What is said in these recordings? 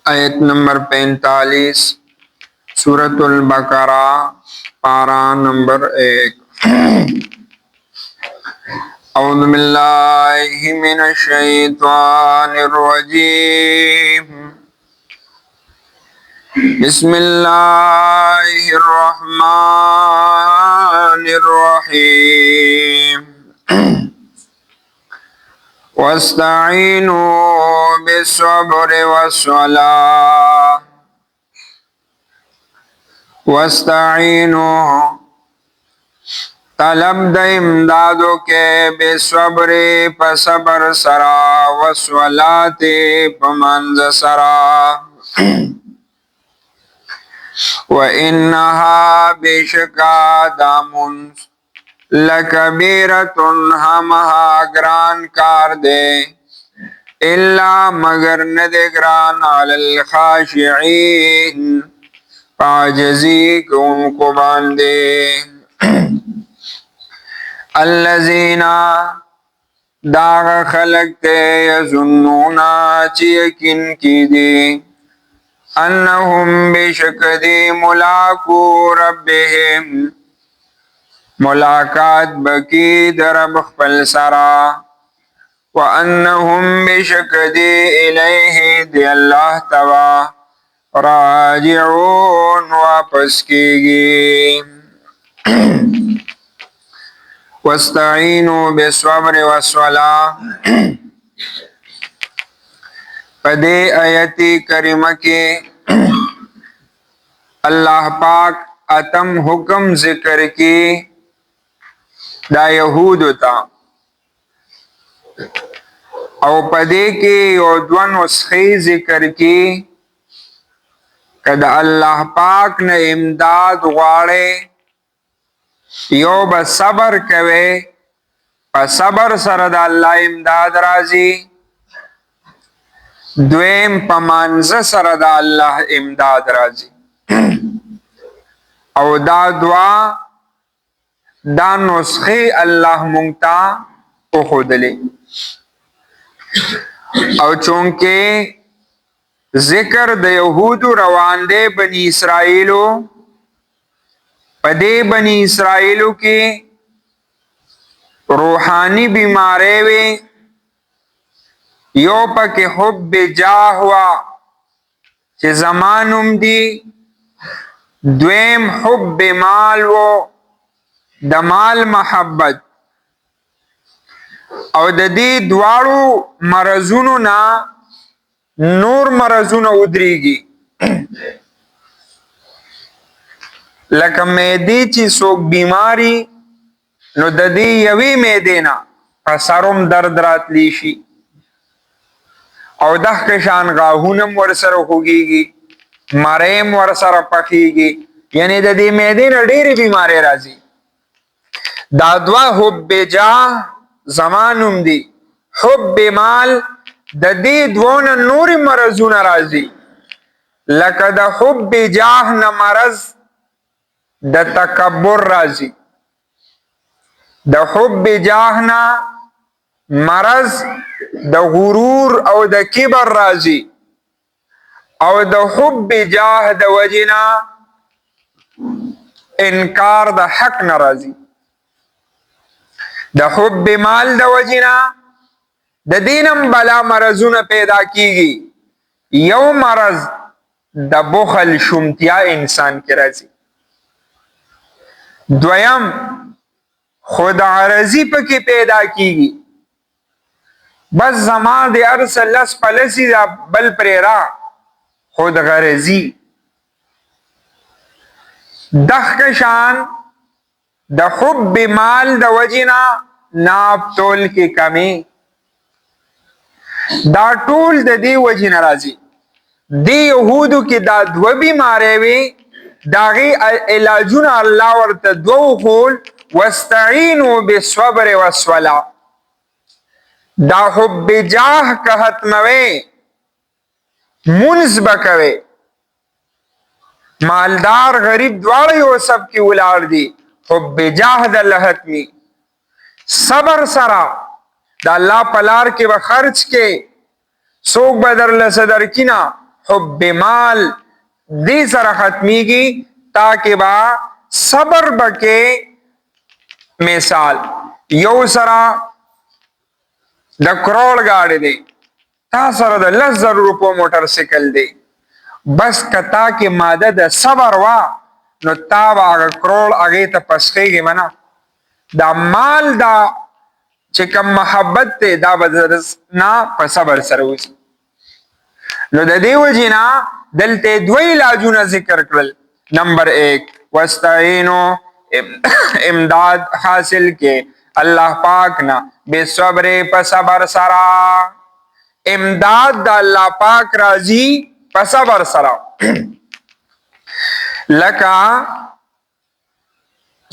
आयत नंबर 45 सूरतुल बकरा पारा नंबर 1। औज़ु बिल्लाहि मिनश शैतानिर रजीम। बिस्मिल्लाहिर रहमानिर रहीम। वस्तईनु बिस्सब्रि वस्सलाह। वस्तईनु तलब द इमदादो के बिस्सब्रि पसबर सरा वस्सलाते पमंज सरा। व इन्नहा बेशका दामुन लकबीरतुन हमहा ग्रान कार दे इल्ला मगर नदग्रान अलल खाशिईन पाजजी को उनको बांधे। अल्लज़ीना दाग खलकते यज़ुन्नूना यकीन की दे अन्नहुम बेशकदे मुलाकू रब्बिहिम मुलाकात बकी दरब खपल सरा। व अन्नहुम बेशकदे इलैहि दे अल्लाह तवा राजिऊन वापस कीगी। वस्तईनु बिस्सब्रि वस्सलाह। पदे आयती करीमा के अल्लाह पाक अतम हुक्म जिक्र की दा यहूद होता और पदे के योद्वन उसखी जिक्र की कदा अल्लाह पाक ने इमदाद वाड़े यो बसबर कवे पसबर सरद अल्लाह इमदाद राजी द्वेम पमानज सरद अल्लाह इमदाद राजी। और दा दुआ दा नुस्खे अल्लाह मुंगता उखुदले और चूंकि जिक्र द यहूदु रवान दे बनी इसराइलो पदे बनी इसराइलो की रूहानी बीमारे वे यो पके हुब्ब जा हुआ चे जमानुम दी द्वेम हुब्ब माल वो दमाल महब्बत और ददी द्वारू मरजुनो ना नूर मरजुनो उदरीगी लक मेदी ची सोक बीमारी नो ददी यवी मेदेना पसरुम दर्द रात लीशी और दह कशान गाहुनम वरसर होगीगी मरेम वरसर पखीगी यानी ददी मेदे न डेरी बीमारे राजी। दादवा हुब्बे जा जमानुम दी हुब्बे माल ददी द्वोन नूरी मरजुन राजी लकद हुब्बे जाह न मरज द तकब्बुर राजी। द हुब्बे जाह न मरज द गुरूर और द किबर राजी और द हुब्बे जाह द वजिना इनकार द हक न राजी। द हुब्बे माल द वजिना द दीनम बला मरजुन पैदा कीगी यौ मरज द बुखल शुमतिया इंसान के राजी। द्वयम खुदा रजी पकी पैदा कीगी बस जमा दे अर्स लस पलसी बल प्रेरा खुद गरजी। दख कशान द हुब्ब माल द वजिना नाप तोल की कमी दा टूल द दी वजिना राजी दी यहूदू की दा द्व बीमारे वे दागी इलाजुन अल्लाह वर्त दो खोल वस्तईनु बिस्सब्रि वस्सलाह। दा हुब्ब जाह कहत मवे मुंज बकवे मालदार गरीब द्वारे हो सब की उलार दी हुब्ब जाह द लहतमी सबर सरा द अल्लाह पलार के व खर्च के सोक बदर लसदर किना حب مال دی سره ختمیږي تاکہ با صبر بکے. مثال یو سره د کروڑ گاڑی دی، تا سره د 10,000 روپو موټر سیکل دی، بس کتا کې ماده د صبر وا نو تا هغه کروڑ هغه ته پسخېږي منا. دا مال دا چې کوم محبت ته دا بدرسنا په صبر سره وځي. نو د دې وجینا دلته دوی علاجونه ذکر کړل. نمبر 1 واستعینو امداد حاصل کې الله پاک نا بے صبر په صبر سره. امداد د الله پاک راضی په صبر سره. لکه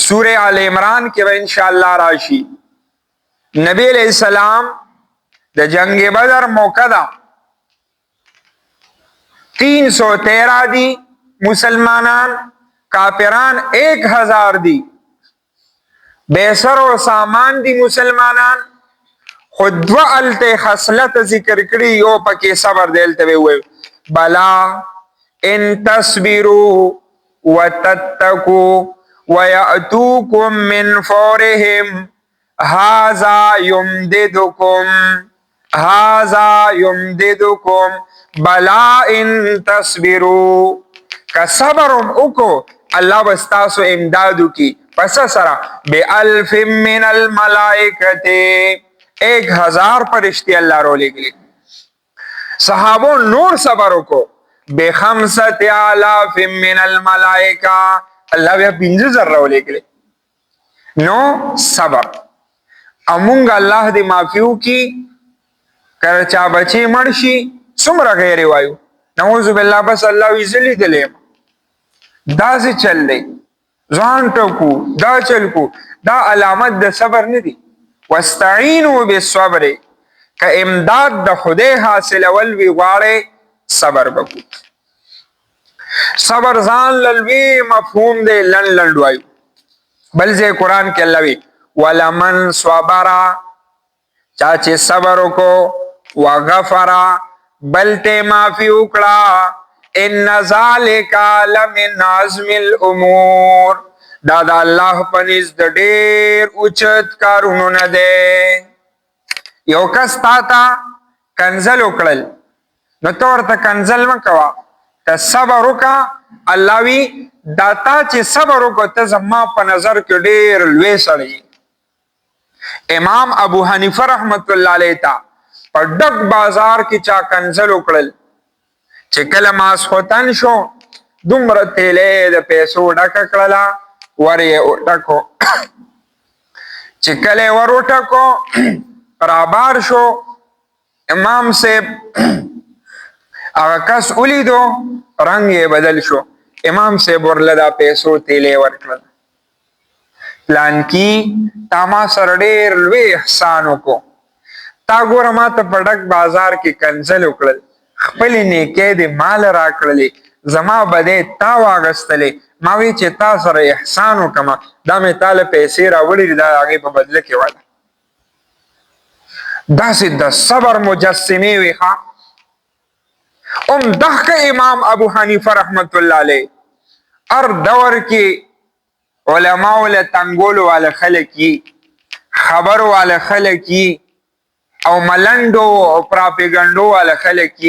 سورہ آل عمران کې به ان شاء الله راشي. نبی علیہ السلام د جنگ بدر موقع دا 313 دی مسلمانان، کافران 1000 دی، بیسر و سامان دی مسلمانان. خود دو علت خصلت ذکر کری یو پکی صبر دیلتے ہوئے بلا ان تصبروا وتتقوا ويأتوكم من فورهم هذا يمددكم بلا ان تصبروا. کا صبرم اکو اللہ بستاسو امدادو کی پس سرا بے الف من الملائکت 1000 فرشتے اللہ رو لے گئے. صحابوں نور صبرو کو بے 5000 من الملائکہ اللہ بے 50,000 رو لے گئے. نو صبر امونگ اللہ دی معافیو کی کرچا بچے مرشی سمرا غیر وایو نعوذ باللہ بس اللہ ویزلی دلیم دا سے چل دے زوان ٹوکو دا چل کو دا علامت دا صبر ندی. واستعینوا بالصبر کا امداد دا خدے حاصل والوی غاڑے صبر بکو. صبر زان للوی مفہوم دے لن لنڈوائیو بلزے قرآن کے اللہ وی ولمن صبرا چاچے صبرو کو وغفرا بلتے معافی اکڑا ان ذالک لمن عزم الامور دادا اللہ پنیز دا دیر اچت کارونو ندے. یو کس تا کنزل اکڑل نو تور تا کنزل مکوا تا صبر اکا اللہ وی داتا چی صبر اکا تا زمان پا نظر کے دیر لوے سڑی. امام ابو حنیفہ رحمت اللہ علیہ تا پر ڈک بازار کی چا کنزل اکڑل چکل ماس خوتن شو دمر تیلے دا پیسو ڈک اکڑلا وری اٹکو چکلے ور اٹکو رابار شو امام سے اگا کس اولی دو رنگ بدل شو امام سے برلدہ پیسو تیلے ورکڑلا پلان کی تاما سردیر لوی احسانو کو تا گورا ما تا پڑک بازار کی کنزل اکڑل خپلی نیکی دی مال راکڑلی زما بده تا واغستلی ماوی چې تا سره احسانو کما دا می تاله پیسې راوړي دا هغه په بدله کې والا. داسې د صبر مجسمه وي ها. دغه امام ابو حنیفه رحمت الله علیه ار دور کې علماء له تنګول والا خلک خبر والا خلک او ملنډو او پراپګانډو والا خلک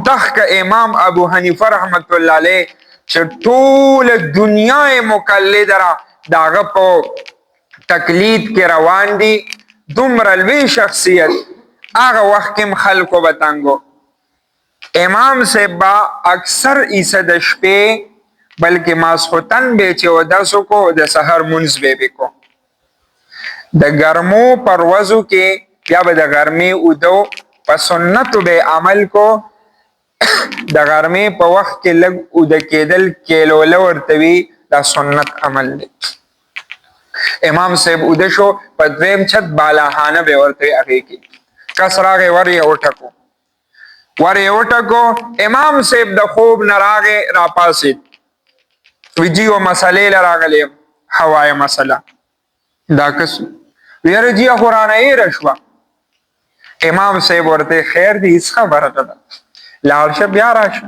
دغه امام ابو حنیفه رحمت الله علیه چې ټول دنیا مقلد را داغه په تقلید کې روان دي دومره لوی شخصیت هغه وخت کې خلکو بتانګو امام صاحب با اکثر عیسی د شپې بلکې ماسختن به چې وداسو کو د سحر منځ به کو د ګرمو پروازو کې یا به د ګرمي ودو په سنت به عمل کو د ګرمي په وخت کې لګ ود کېدل کېلو لورتوي دا سنت عمل دی. امام صاحب ود شو په دویم چھت بالاخانه به ورته هغه کې کسراغه وری اوټکو امام صاحب د خوب نراغه را پاسید ویجیو مسئلے لراغلی حوائی مسئلہ دا کس ویرجی قرآن ای رشوا امام صاحب ورته خیر دی اس خبر دا لاړ شه بیا راشه.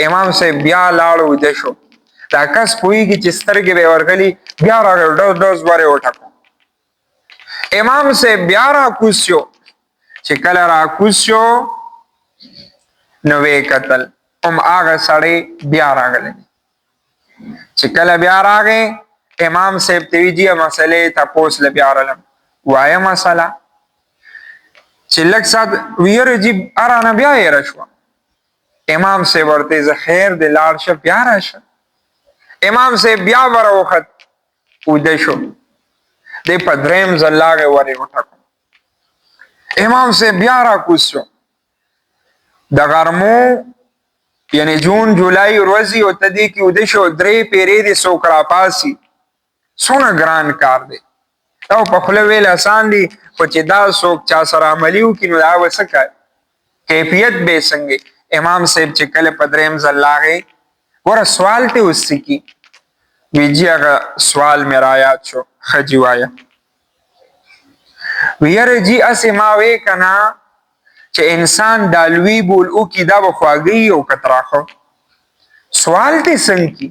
امام صاحب بیا لاړ ویده شو. دا کس پوهېږي چې سترګې به یې ورغلي، بیا راغی ډز ډز ور یې وټکو. امام صاحب بیا راکوز شو. چې کله راکوز شو نو ویې کتل هغه سړی بیا راغلی. چې کله بیا راغی امام صاحب ته وی جی مسلې تپوس له بیا رالم. وایه مسله چې لږ ساعت ویره جي ارانه بیا یې راشوه. امام صاحب ورته زه خیر دی لاړ شه بیا راشه. امام صاحب بیا وروخت ویده شو. دی په دریم ځل لاغې ور یې وټکو. امام صاحب بیا راکوز شو. د غرمو یعنی جون جولای ورځې ورته دې کې ویده شو. 3 پیرې دې څوک راپاسي. څومره ګران کار دی. او په خوله ویل اسان دي، خو چې دا څوک چا سره عملي وکړي نو دا به څه کوي، کیفیت به یې څنګه. امام صاحب چې کله په دریم ځل لاغې ګوره سوال ته اوس څه کي. وی جي هغه سوال مې رایاد شو. ښه جي وایه. وی یاره جي هسې ما وی که نه چې انسان دا لوی بول وکړي دا به خواږه او که تراخه. سوال ته څنګه کي.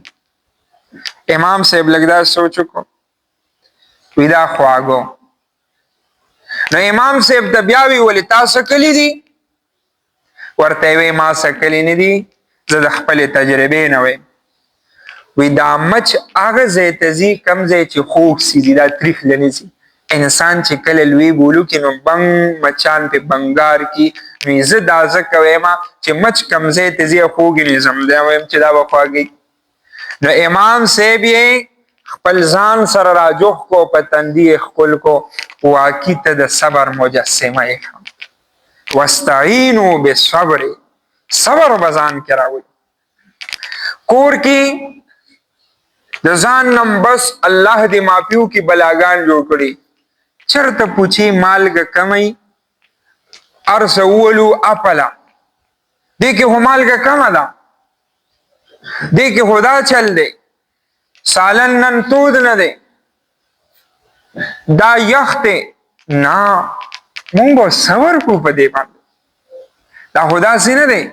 امام صاحب لږ دا سوچ وکړو. وی دا خواږه. نو امام صاحب ته بیا وی ولې تا سکلی دي؟ ورته وی ما سکلی نه دي، زه د خپلې تجربې نه ویم. وی دا مچ هغه ځای ته ځي کوم ځای چې خوږ سي دا تریخ لنې ځي. انسان چې کله لوی بولو کې نو بنګ مچان پې بنګار کی. نو زه دا ځکه ویمه چې مچ کوم ځای ته ځي خوږ نظم دی ویم چې دا به خواږي. نو امام صاحب یې خپل ځان سره راجوخ کو، په تندي یې ښکل کو. واقعي ته د صبر مجسمه یې کړم. واستعینوا بالصبر، صبر به ځان کې راولي. کور کې د ځان نم بس الله دې مافیو کې بلاګان جوړ کړي. چرته پوچی مالګه کمی ارس اولو اپلا. دې کې هو مالګه کمه ده، دې کې خدا چل دی. سالن نن تود نه دی، دا یخ دی. نه مونږ به صبر کو په دې باندې. دا خدا سي نه دی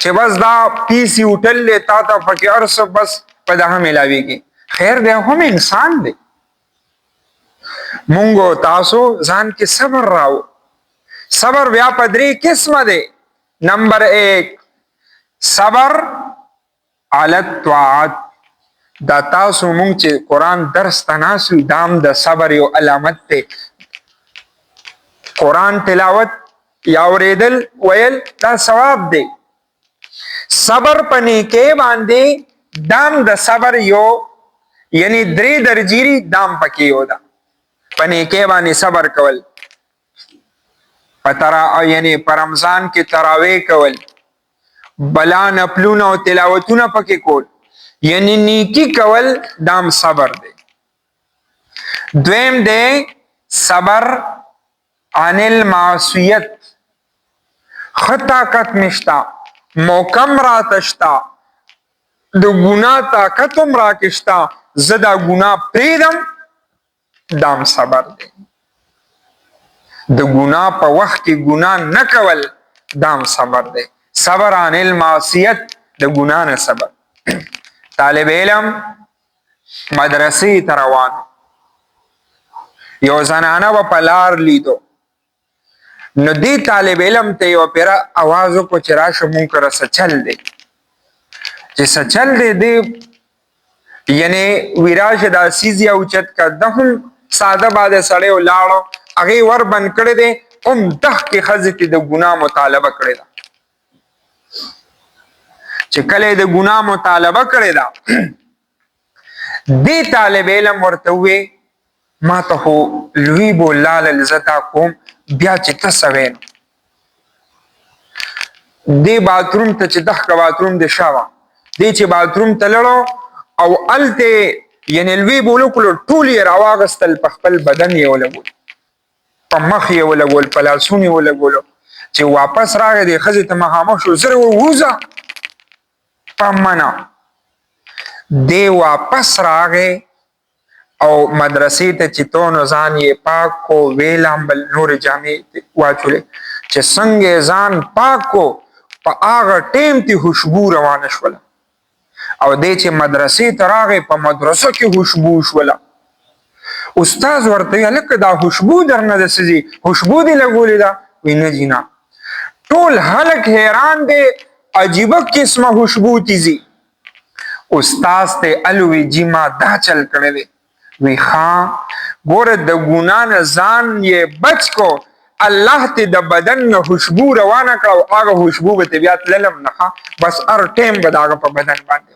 چې بس دا پیسی وټل دی تا ته پکې ارس بس په دغه ملاویږي. خیر دی هم انسان دی. مونږ تاسو ځان کې صبر راو. صبر بیا په 3 قسمه دی. نمبر 1 صبر علی الطاعات. دا تاسو مونږ چې قرآن درس ته ناست یو دام د صبر یو علامت دی. قرآن تلاوت یا اوریدل ویل دا ثواب دی. صبر په نیکۍ باندې دام د صبر یو یعنی 3 درجیری دام پکې یو ده. په نیکۍ باندې صبر کول، یعنی په رمضان کې تراویح کول، بلا نفلونه او تلاوتونه پکې کول، یعنی نیکی کول دام صبر دی. دویم دی صبر عن المعصیت. خطاقت مشتا موکم را تشتا د ګناه طاقتم را کشتا زه دا ګناه پریدم دام صبر دی. د ګناه په وخت کې ګناه نه کول دام صبر دی. صبر عن المعصیت د ګناه نه صبر. طالب علم مدرسې ته روان، یو زنانه به په لار لیدو. نو دی طالب علم ته یو پیره اواز وکړو چې راشه مونږ کره څه چل دی. چې څه چل دی یعنی وی راشه دا سیز یا اوچت که. ده هم ساده باده سړی ولاړو، هغې ور بند کړی دی. هم دښکې ښځې ته د ګناه مطالبه کړې ده. چې کله د ګناه مطالبه کړې ده دی طالب علم ورته ووی ما ته خو لوی بولاله زه تا کوم بیا چې ته څه وې نو. دی باتروم ته چې دښکه باتروم د شاوه دی چې باتروم ته لړو او هلته یعنې لوی بولو کړلو ټول یې راواغستل په خپل بدن یې ولګول، په مخ یې ولګول، په لاسونو یې ولګولو. چې واپس راغی دی ښځې ته مخامخ شو زر ووځه په منع. دی واپس راغی او مدرسې ته چې تو نو ځان یې پاک کو ویلام بل نور جامې واچولې. چې څنګه ځان پاک کو په هغه ټیم ته خوشبو روانه شوله او دې چې مدرسې ته راغی په مدرسه کې خوشبو شوله استاد ورته هلکه دا خوشبو درنه د څه ځي خوشبو دې لګولې ده وایي نه جي نه ټول خلک حیران دی عجیبه قسمه خوشبو تی ځي استاد ته الوی جی ما دا چل کړی دی وی ښا ګوره د ګناه نه ځان یې بچ کو الله ته د بدن نه خوشبو روانه کړه او هغه خوشبو به ته بیا تللم نه بس هر ټیم به د هغه په بدن باندې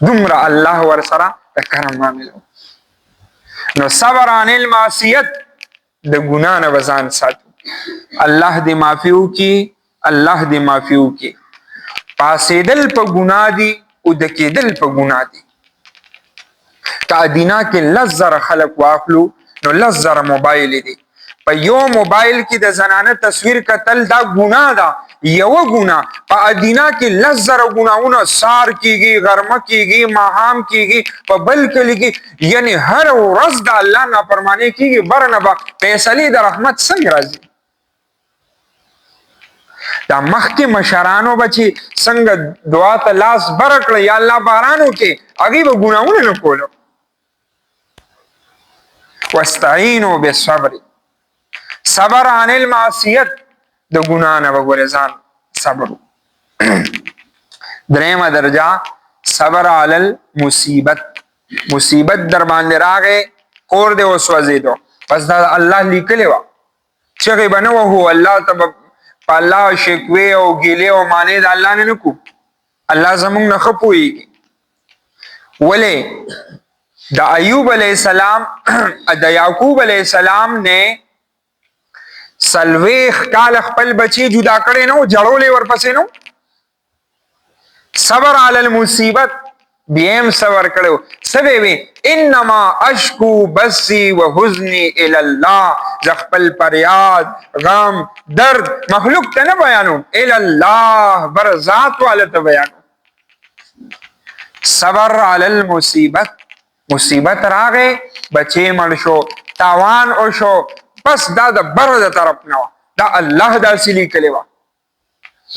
دومره الله ورسره د کرم معامله نو صبر عن المعصیت د ګناه نه به ځان ساتو الله دې معافي وکړي الله دې معافي وکړي پاسېدل په ګناه دي او د کېدل په ګناه دي که ادینا کې 10,000 خلک واخلو نو 10,000 موبایل دي په یو موبایل کې د زنانه تصویر کتل دا ګناه ده یوه ګناه په ادینا کې 10,000 ګناهونه سار کېږي غرمه کېږي ماښام کېږي په بل کلي کې یعنی هر ورځ د الله نافرماني کېږي بر نه به فیصلې د رحمت څنګه راځي دا مخکې مشرانو به چې څنګه دعا ته لاس بره کړه یا الله باران وکړي هغوی به ګناهونه نه کولو واستعینوا بالصبر صبر عن المعصیت د ګناه نه به ګورې ځان صبر درېیمه درجه صبر علی المصیبت مصیبت در باندې راغی کور دې وسوځېدو بس دا الله لیکلې وه چغې به نه وهو الله ته به په الله شکوې او ګیلې او مانې د الله نه نه کو الله زمونږ نه ښه پوهېږي ولې د ایوب علیہ السلام د یعقوب علیہ السلام نے 40 کال خپل بچی جدا کړي نو جړولې ورپسې نو صبر علی المصیبت بیم صبر کړو سبه وی انما اشکو بسی و حزنی الی الله ز خپل فریاد غم درد مخلوق ته نه بیانو الی الله بر ذات والته بیانو صبر علی المصیبت مصیبت راغې بچی مړ شو تاوان او شو بس دا د بر د طرف نه دا الله دا سلی کلیوا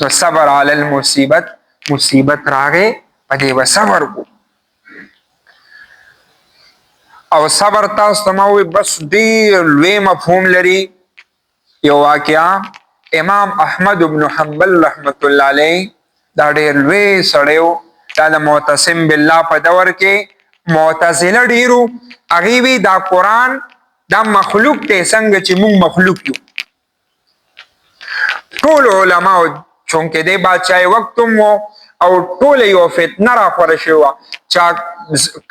نو صبر علی المصیبت مصیبت راغې پدې و صبر کو او صبر تاسو تموي بس ډیر لوی مفهوم لري یو واقعا امام احمد ابن حنبل رحمت الله علیه دا ډیر لوی سړیو دا د معتصم بالله په دور کې معتزله ډیرو هغه وی دا قران دا مخلوق ته څنګه چې موږ مخلوق یو ټول علماء چونکه دې بادشاہ وخت مو او ټول یو فتنه را خور شو چا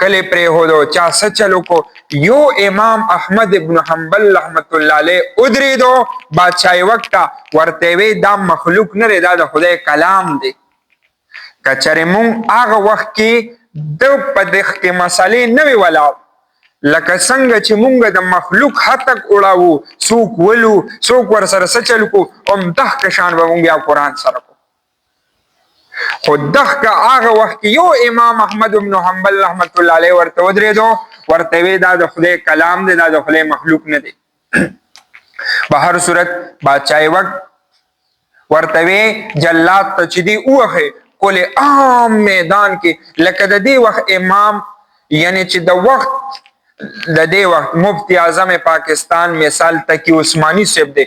کله پرې هودو چا سچلو کو یو امام احمد ابن حنبل رحمت الله علیه ادریدو بادشاہ وخت ورته وی دا مخلوق نه دا د خدای کلام دی کچره مون هغه وخت کې د پدخ کې مسالې نه وی ولاو لکه څنګه چې مونږ د مخلوق حتک اړاو څوک ولو څوک ور سره سچل کو ام دغه شان به مونږ یا قران سره کو خو دغه هغه وخت یو امام احمد بن حنبل رحمت الله علیه ورته ودرېدو ورته وی دا د خدای کلام دی دا د خدای مخلوق نه دی په هر صورت بادشاہ وخت ورته وی جلاد ته چې دی اوخه کول عام میدان کې لکه د دې وخت امام یعنی چې د وخت د دې وخت مفتی اعظم پاکستان مثال تکي عثماني صاحب دی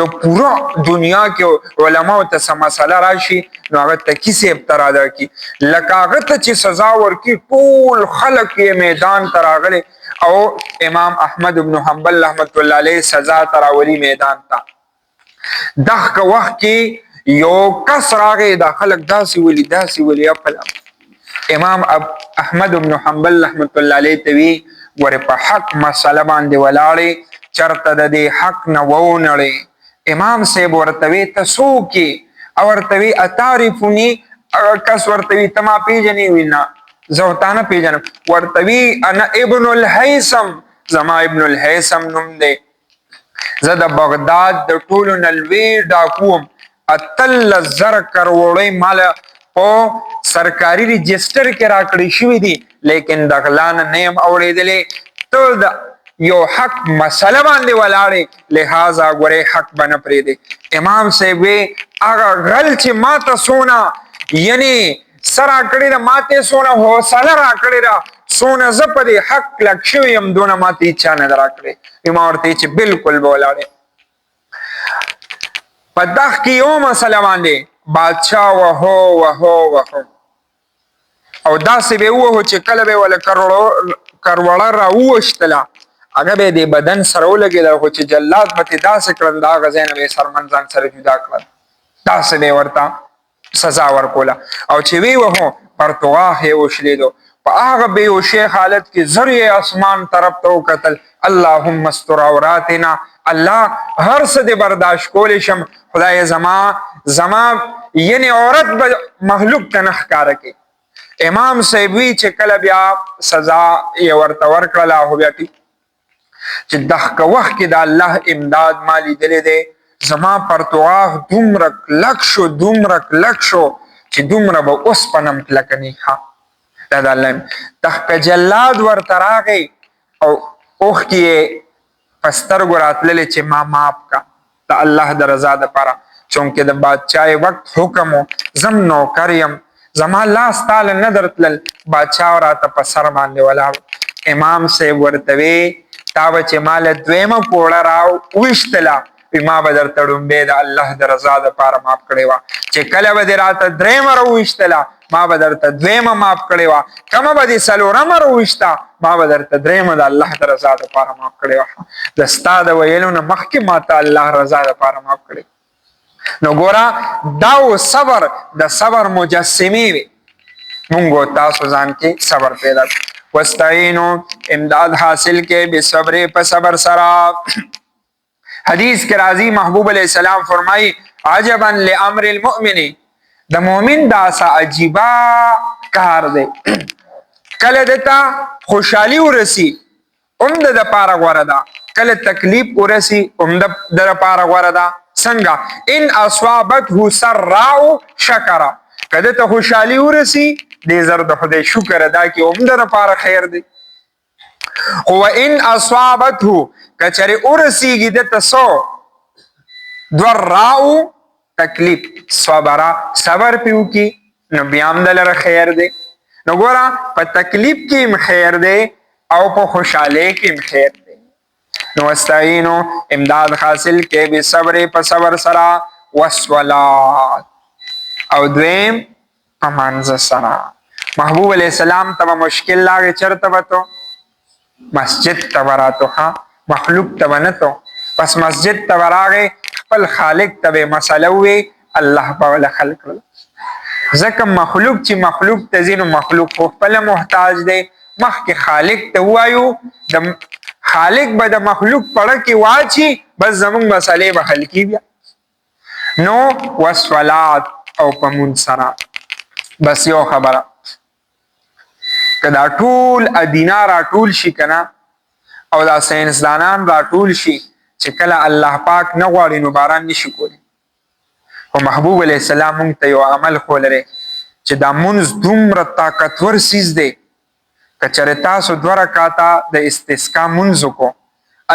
د پورا دنیا کې علماء ته سم مسله راشي نو هغه تکي صاحب ترادا کی لکه هغه ته چې سزا ورکی ټول خلک یې میدان تراغله او امام احمد ابن حنبل رحمت الله علیه سزا تراولی میدان تا دغه وخت کې یو کس راغی د خلک داسي ولی خپل امام احمد ابن حنبل رحمت الله علیه توی ور په حق مسله باندې ولاړې چرته د دې حق نه وونړې امام صاحب ورته وی تاسو کې او ورته وی اتعرفني کس ورته وی تما پیژنې وینا زوتانه پیژنم ورته وی انا ابن الهيثم زما ابن الهيثم نوم دی زه د بغداد د ټولو نلوی ډاکوم اتل زر کروڑې مال په سرکاري رجستر کې راکړی شوی دی لیکن د غلان نیم اوریدلې ټول د یو حق مسله باندې ولاړې، لہذا ګورې حق به نه پرېږدې. امام صاحب وی هغه غل چې ماته سونه یعنی سره کړې ده، ماته سونه حوصله را کړې ده، سونه زه په دې حق کلک شوی یم، دونه ماته هېچا نه ده را کړې. ما ورته چې بالکل به ولاړې. په دغ کې یو مسله باندې بادشاه وهو او داسې به ووهو چې کله به وله کروړه را ووشتله، هغه به د بدن سره ولګېده، خو چې جلاد به ترې داسې کړل د هغه ځای نه به یې سرمنځان سره جدا کړل، داسې به یې ورته سزا ورکوله. او چې وی وهو پرتوغاښ یې وشلېدو، په هغه بېهوشۍ حالت کې زر یې اسمان طرف ته وکتل، اللهم استر عوراتنا، الله هر څه دې برداشت کولی شم، خدای زما یعنی عورت به مخلوق ته نه ښکاره کړي. امام صاحب وی چې کله بیا سزا یې ورته ورکړله، خو بیا ټیک چې دغه وخت کې د الله امداد ما لیدلی دی، زما پرتوغاښ دومره کلک شو چې دومره به اوسپنه هم کلکه نه ښه. دا د الله دغه جلاد ورته راغی او اوښکې یې په سترګو راتللې چې ما معاف کا د الله د رضا دپاره، چونکې د بادشاه وقت حکم و، زم نوکر یم، زما لاس تاله نه درتلل، بادشاه راته په سر باندې ولاړ. امام صاحب ورته وی تا به چې ماله دویمه پوړه راوویشتله، ما به درته ډومبې د الله د رضا دپاره معاف کړې وه، چې کله به دې راته درېیمه راوویشتله ما به درته دویمه معاف کړې وه، کمه به دې څلورمه راوویشته ما به درته درېیمه د الله د رضا دپاره معاف کړې وه. د ستا د ویلو نه مخکې ما ته الله رضا دپاره معاف کړې. نو ګوره دا و صبر، د صبر مجسمې وي. مونږ تاسو ځان کې صبر پیدا کړو. واستعینو امداد حاصل کې بصبر په صبر سره. حدیث کې راځي محبوب علیہ السلام فرمایي عجبا لامر المؤمن، د مؤمن دا سا عجیبا کار دی، کله دته خوشحالي ورسی هم د دپاره غوره ده، کله تکلیف ورسی هم د دپاره غوره ده. څنګه؟ ان اصابته سراء شکر، که دته خوشحالي ورسی دې زر د خدای شکر ادا کړي هم د دپاره خیر دی. خو ان اصابته که چرې ورسیږي دته څو ضراء تکلیف، صبر پې وکړي نو بیا هم دلره خیر دی. نو ګوره په تکلیف کې هم خیر دی او په خوشحالۍ کې هم خیر دی. نو واستعینو امداد حاصل کې بصبر په صبر سره، والصلات او دویم په مانځه سره. محبوب علیہ السلام ته مشکل لاغې چرته به تو مسجد ته به راتو، مخلوق ته به نه تو، پس مسجد ته به راغې خپل خالق ته به مسله ووې، الله به وله حل کړله. ځکه مخلوق چې مخلوق ته ځي نو مخلوق خو خپله محتاج دی، مخکې خالق ته ووایو، د خالق به د مخلوق پړه کې واچي، بس زمونږ مسلې به حل کي بیا. نو والصلات او په مونځ سره. بس یو خبره، که دا ټول ادینا راټول شي کنه او دا ساینسدانان راټول شي چې کله الله پاک نه غواړي نو باران نشي کولی. خو محبوب علیہ السلام مونږ ته یو عمل ښودلی چې دا مونځ دومره طاقتور څیز دی، که چېرې تاسو 2 رکعاته د استسقا مونځ وکړو،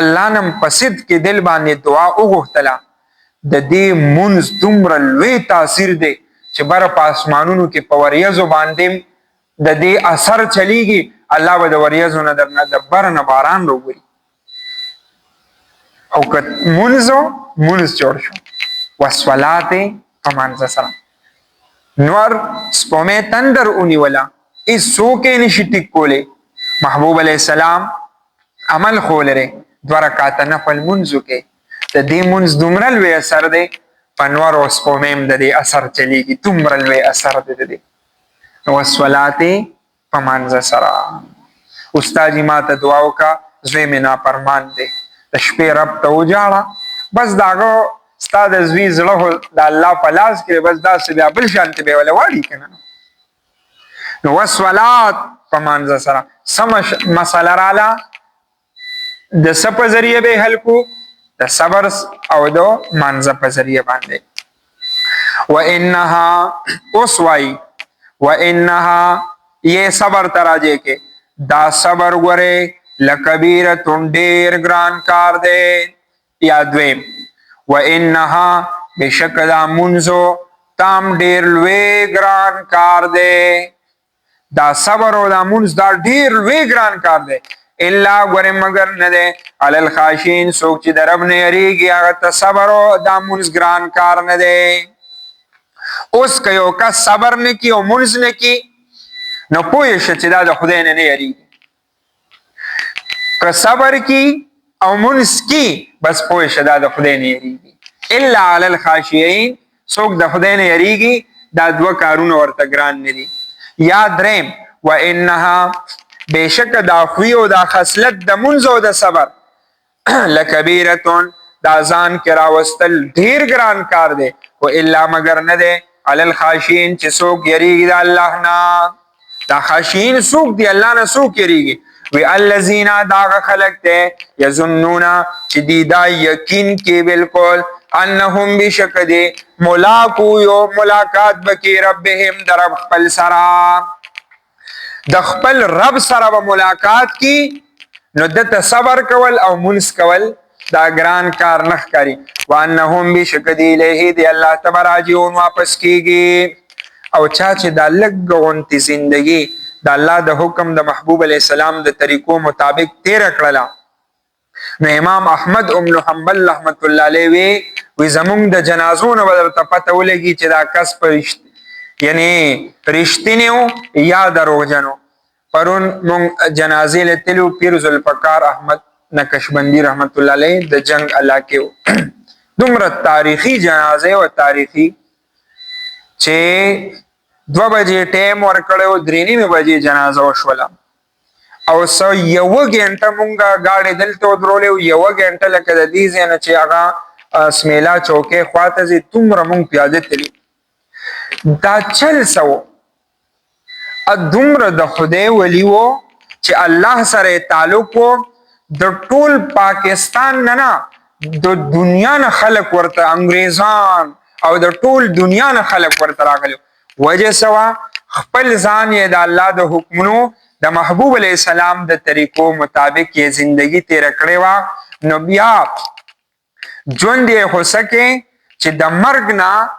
الله نه په صدق کې دل باندې دعا وغوښتله، د دې مونځ دومره لوی تاثیر دی چې بره په اسمانونو کې په وریځو باندې د دې اثر چلیږي، الله به د وریځو نه درنه د بر نه باران راووري. او که مونځ جوړ شو، والصلات په مانځه سره. نور سپومې تندر ونیوله، هېڅوک یې نشي ټیک کولی. محبوب علیہ السلام عمل ښودلی 2 رکعاته نفل مونځ وکړئ، د دې مونځ دومره لوی اثر دی، په نورو سپومې هم د دې اثر چلیږي، دومره لوی اثر دی د دې. والصلات په مانځه سره. استاد جي ما ته دعا وکړه، زوی مې نافرمان دی، د شپې رب ته وجاړه، بس د هغه ستا د زوی زړه خو د الله په لاس کې، بس داسې بیا بل شانتې به یې وله واړي که نه. نو والصلات په مانځه سره. څه مسله راله؟ د څه په ذریعه به حل کړو؟ د صبر او د مانځه په ذریعه باندې. وانها اوس وایي وانها یہ صبر تراجے کے دا صبر ورے لکبیرۃ ډیر ګران کار دی. یا دویم وانها بشک دا منزو تام ډیر لوی ګران کار دی. دا صبر او دا منز دا ډیر لوی ګران کار دی. الا ګوره مگر نه دی علی الخاشعین څوک چې د رب نه یریږي هغه ته صبر او دا منز ګران کار نه دی. اوس که یو کس صبر نه کی او منز نه کی نو پوه شه چې دا د خدای نه یریږي. که صبر کی او منز کی بس پوه شه دا د خدای نه یریږي. الا علی الخاشعین څوک د خدای نه یریږي دا دوه کارونه ورته ګران نه دي. یا دریم وانها بشک دا خوی او دا خصلت د منز او د صبر لکبیرتون دا ځان کې راوستل ډیر ګران کار دی. و الا مگر نه دی علی الخاشعین چې څوک یریږي د الله نه. دا خاشعین څوک دی الله نه څوک یریږي. وی الذین دا خلق ته یظنون چې دی دا یقین کې بالکل انهم بشک دی ملاقو یو ملاقات بکی ربهم در رب خپل سره د خپل رب سره به ملاقات کی نو دته صبر کول او منس کول دا ګران کار نه ښکاري. وانهم بشک دی الیه دی الله تبارک راجعون واپس کیږي. او چا چې دا لږ غونتی زندگی د الله د حکم د محبوب علی السلام د طریقو مطابق تیر کړله نو امام احمد ابن حنبل رحمت الله علیه وی زمونږ د جنازو نه به درته پته ولګي چې دا کس په یعنی رښتینی یا دروغجن. پرون مونږ جنازې لتلو پیر ذوالفقار احمد نقشبندی رحمت الله علیه د جنگ علاقې و. دومره تاریخي جنازې او تاریخي چې 2 بجې ټیم ورکړی 3:30 بجې جنازه وشوله او سو یو غنټه مونږه گاډي دلته درولې یو غنټه لکه د دې ځنه چې هغه اسمیلا چوکه خواته زی تومره مونږ پیاده تلی. دا چل سو ادمره د خدای ولی وو چې الله سره تعلق وو د ټول پاکستان نه د دنیا نه خلق ورته انګریزان او د ټول دنیا نه خلق ورته راغلي. وجه سوا خپل ځان یې د الله د حکمونو د محبوب علیه السلام د طریقو مطابق یې زندگی تیر کړې وه. نو بیا ژوند یې خو سکې چې د مرګ نه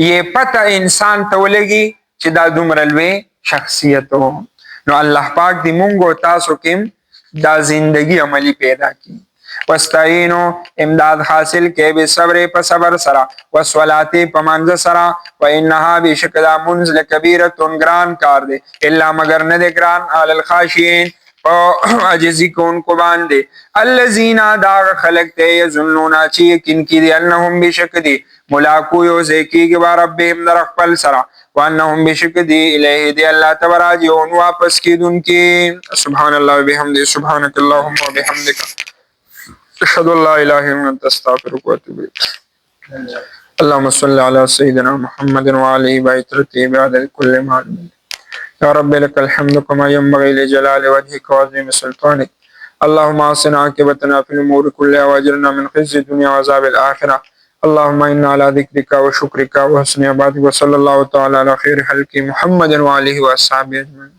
یې پته انسان ته ولګي چې دا دومره لوی شخصیت و. نو الله پاک دې مونږ او تاسو کې دا زندگی عملی پیدا کی. واستعینوا امداد حاصل کې به صبر په صبر سره والصلات په منځ سره وانها بشک دا منز لکبیره ګران کار دی. الا مگر نه دی ګران علی الخاشعین او عجزی کون کو باندې الذین دا خلق ته یظنون چې یقین کې دی انهم بشک دی ملاقو یو زکی کې ربهم در خپل سره وانهم بشک دی الیه دی الله تبارک راجعون واپس کیدونکي. سبحان الله وبحمده سبحانك اللهم وبحمدك اشهد ان لا اله الا انت استغفرك واتوب اليك. اللهم صل على سيدنا محمد وعلى بيته بعد كل ما يا رب لك الحمد كما ينبغي لجلال وجهك وعظيم سلطانك. اللهم احسن عاقبتنا في الامور كلها واجرنا من خزي الدنيا وعذاب الاخره. اللهم انا على ذكرك وشكرك وحسن عبادتك وصلى الله تعالى على خير خلق محمد وعلى اله واصحابه اجمعين.